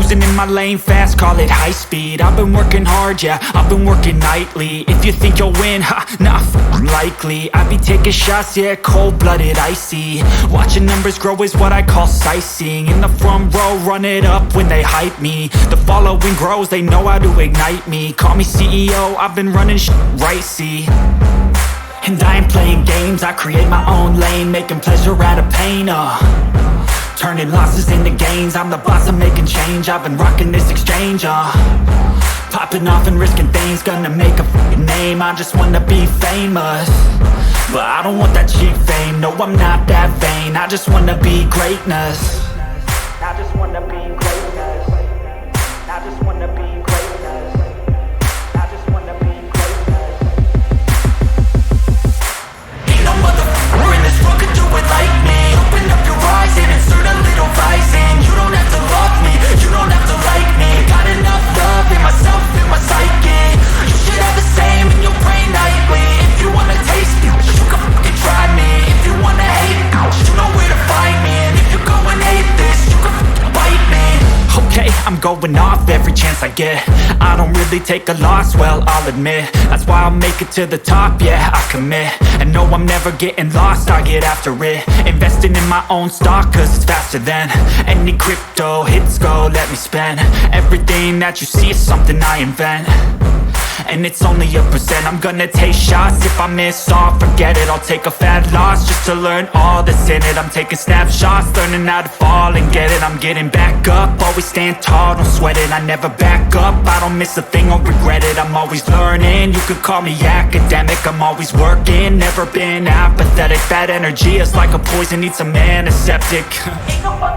cruising in my lane fast, call it high speed. I've been working hard, yeah, I've been working nightly. If you think you'll win, nah, likely. I be taking shots, yeah, cold-blooded, icy. Watching numbers grow is what I call sightseeing. In the front row, run it up when they hype me. The following grows, they know how to ignite me. Call me CEO, I've been running right, see. And I ain't playing games, I create my own lane, making pleasure out of pain, turning losses into gains. I'm the boss, I'm making change. I've been rocking this exchange, popping off and risking things. Gonna make a fucking name, I just wanna be famous. But I don't want that cheap fame, no I'm not that vain. I just wanna be greatness. I just wanna be greatness. I just wanna be greatness. I just wanna be greatness. Ain't no motherfucker in this world could do it like me. Open up your eyes and insert a little vice in. You don't have to love me, you don't have to like me. Got enough love in myself, in my psyche. You should have the same in your brain nightly. If you wanna taste me, you can fucking try me. If you wanna hate me, you know where to find me. And if you go and hate this, you can fucking bite me. Okay, I'm going off every chance I get. I don't really take a loss, well, I'll admit. That's why I'll make it to the top, yeah, I commit. And no, I'm never getting lost, I get after it. Investing in my own stock, cause it's faster than any crypto hits go, let me spend. Everything that you see is something I invent. And it's only a percent. I'm gonna take shots. If I miss all, forget it. I'll take a fat loss just to learn all that's in it. I'm taking snapshots, learning how to fall and get it. I'm getting back up, always stand tall, don't sweat it. I never back up, I don't miss a thing or regret it. I'm always learning, you could call me academic. I'm always working, never been apathetic. That energy is like a poison, needs some antiseptic. Ain't nobody